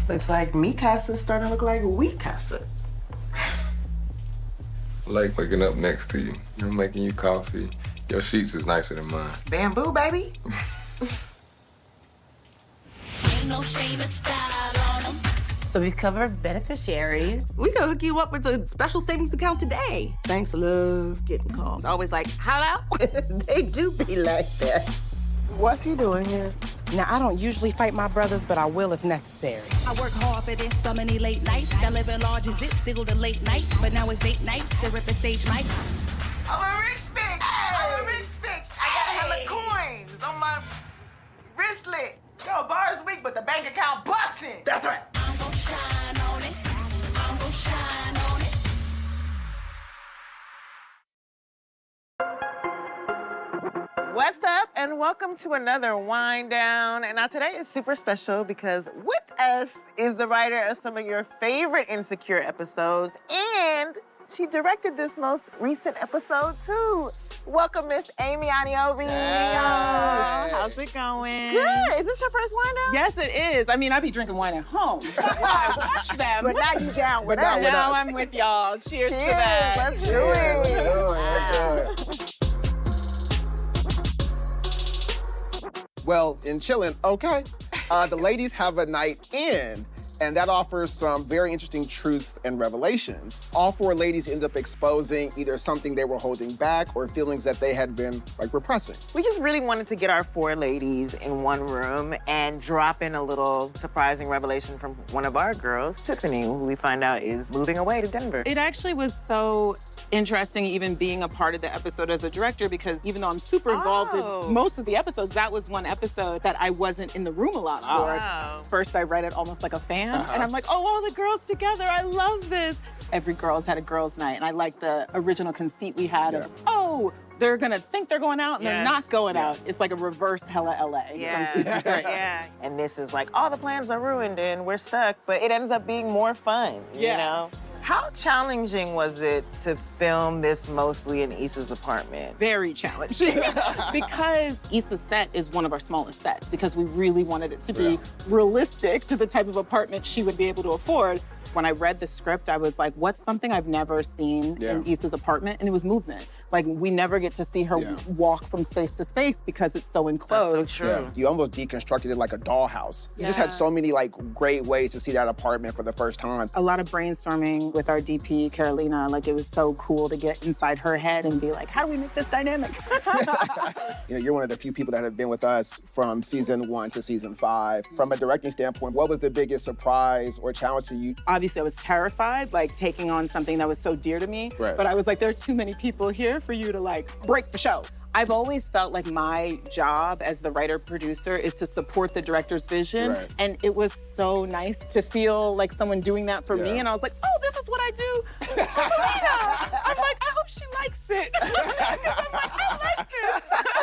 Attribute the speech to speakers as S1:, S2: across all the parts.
S1: Looks like mi casa's starting to look like we casa.
S2: I like waking up next to you. I'm making you coffee. Your sheets is nicer than mine.
S1: Bamboo, baby.
S3: Ain't no shame in style on them.
S4: So we've covered beneficiaries.
S1: We could hook you up with a special savings account today. Thanks, love getting calls. Always like, hello? They do be like that. What's he doing here?
S5: Now, I don't usually fight my brothers, but I will if necessary.
S3: I work hard for this, so many late nights. That living large is it, still the late nights. But now it's date night, syrup and stage mic.
S1: I'm a rich bitch. I'm a rich bitch. I got hella coins on my wristlet. Yo, bars weak, but the bank account busting. That's right.
S3: I'm gon' shine on it. I'm gon' shine on it.
S1: What's up, and welcome to another Wind Down. And now today is super special because with us is the writer of some of your favorite Insecure episodes, and she directed this most recent episode too. Welcome, Miss Amy Aniobi.
S6: Hey. How's it going?
S1: Good. Is this your first Wind Down?
S6: Yes, it is. I mean, I be drinking wine at home. I watch them.
S1: But now you down with us.
S6: Now I'm with y'all. Cheers to
S1: Cheers.
S6: that.
S1: Let's do it.
S7: Well, in chillin', okay. The ladies have a night in, and that offers some very interesting truths and revelations. All four ladies end up exposing either something they were holding back or feelings that they had been, repressing.
S1: We just really wanted to get our four ladies in one room and drop in a little surprising revelation from one of our girls, Tiffany, who we find out is moving away to Denver.
S6: It actually was so interesting even being a part of the episode as a director, because even though I'm super involved in most of the episodes, that was one episode that I wasn't in the room a lot for.
S1: Wow.
S6: First, I read it almost like a fan, and I'm like, oh, all the girls together, I love this. Every girl's had a girls' night, and I like the original conceit we had of, oh, they're gonna think they're going out and they're not going out. It's like a reverse Hella LA from season 3.
S1: Yeah. And this is like, all the plans are ruined and we're stuck, but it ends up being more fun, you know? How challenging was it to film this mostly in Issa's apartment?
S6: Very challenging because Issa's set is one of our smallest sets because we really wanted it to be realistic to the type of apartment she would be able to afford. When I read the script, I was like, what's something I've never seen in Issa's apartment? And it was movement. Like, we never get to see her walk from space to space because it's so enclosed.
S1: That's so true.
S7: Yeah. You almost deconstructed it like a dollhouse. You just had so many great ways to see that apartment for the first time.
S6: A lot of brainstorming with our DP, Carolina. Like, it was so cool to get inside her head and be like, how do we make this dynamic?
S7: You're one of the few people that have been with us from season 1 to season 5. From a directing standpoint, what was the biggest surprise or challenge to you?
S6: Obviously, I was terrified, taking on something that was so dear to me.
S7: Right.
S6: But I was like, there are too many people here for you to, break the show. I've always felt like my job as the writer-producer is to support the director's vision.
S7: Right.
S6: And it was so nice to feel like someone doing that for me. And I was like, oh, this is what I do for Melina. I'm like, I hope she likes it. 'Cause I'm like, I like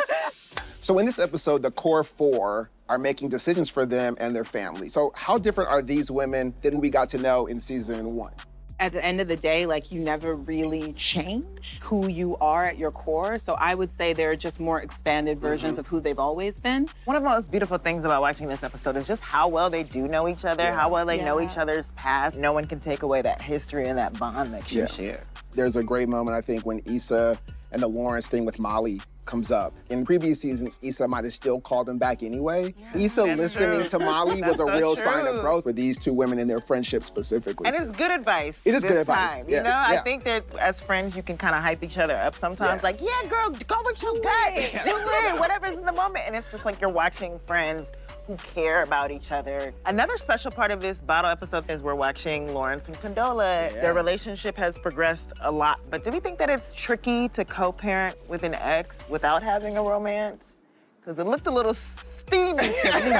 S6: this.
S7: So in this episode, the core 4 are making decisions for them and their family. So how different are these women than we got to know in season 1?
S6: At the end of the day, you never really change who you are at your core. So I would say they're just more expanded versions of who they've always been.
S1: One of the most beautiful things about watching this episode is just how well they do know each other, how well they know each other's past. No one can take away that history and that bond that you share.
S7: There's a great moment, I think, when Issa and the Lawrence thing with Molly comes up. In previous seasons, Issa might have still called him back anyway. Issa listening to Molly was a real sign of growth for these two women and their friendship specifically.
S1: And it's good advice.
S7: It is good advice.
S1: Time, you know, I think that as friends, you can kind of hype each other up sometimes. Like, yeah, girl, go with your gut. Do it, whatever's in the moment. And it's just like you're watching friends who care about each other. Another special part of this bottle episode is we're watching Lawrence and Condola. Their relationship has progressed a lot, but do we think that it's tricky to co-parent with an ex without having a romance? Because it looked a little steamy to me.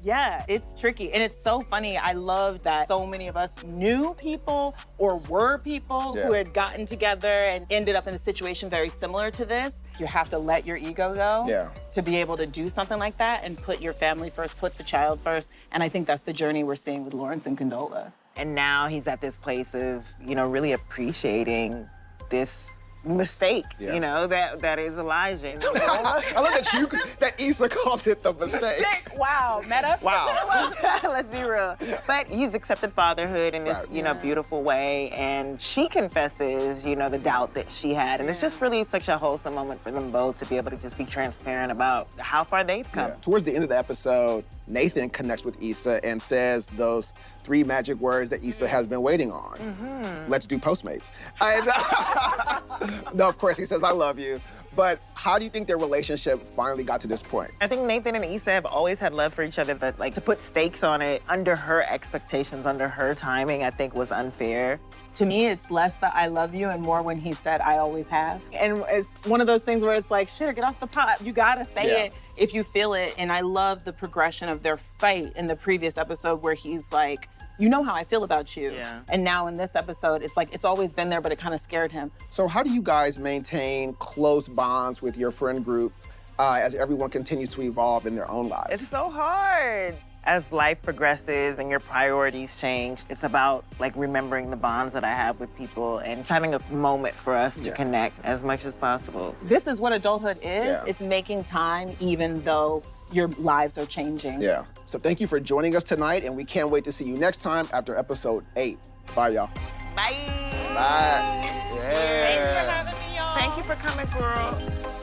S6: Yeah, it's tricky. And it's so funny. I love that so many of us knew people or were people who had gotten together and ended up in a situation very similar to this. You have to let your ego go to be able to do something like that and put your family first, put the child first. And I think that's the journey we're seeing with Lawrence and Condola.
S1: And now he's at this place of, really appreciating this mistake, you know, that is Elijah.
S7: I love that Issa calls it the mistake.
S6: Wow, meta.
S7: Wow.
S1: Let's be real. But he's accepted fatherhood in this, you know, beautiful way, and she confesses, you know, the doubt that she had, and it's just really such a wholesome moment for them both to be able to just be transparent about how far they've come.
S7: Yeah. Towards the end of the episode, Nathan connects with Issa and says those 3 magic words that Issa has been waiting on. Let's do Postmates. No, of course, he says, I love you. But how do you think their relationship finally got to this point?
S1: I think Nathan and Issa have always had love for each other, but like to put stakes on it under her expectations, under her timing, I think was unfair.
S6: To me, it's less the I love you and more when he said, I always have. And it's one of those things where it's like, shit, get off the pot. You gotta say it if you feel it. And I love the progression of their fight in the previous episode where he's like, you know how I feel about you.
S1: Yeah.
S6: And now in this episode, it's like, it's always been there, but it kind of scared him.
S7: So how do you guys maintain close bonds with your friend group as everyone continues to evolve in their own lives?
S1: It's so hard. As life progresses and your priorities change, it's about like remembering the bonds that I have with people and having a moment for us to connect as much as possible.
S6: This is what adulthood is. It's making time even though your lives are changing.
S7: Yeah. So thank you for joining us tonight, and we can't wait to see you next time after episode 8. Bye, y'all.
S1: Bye.
S7: Bye.
S1: Thanks for having me, y'all. Thank you for coming, girl.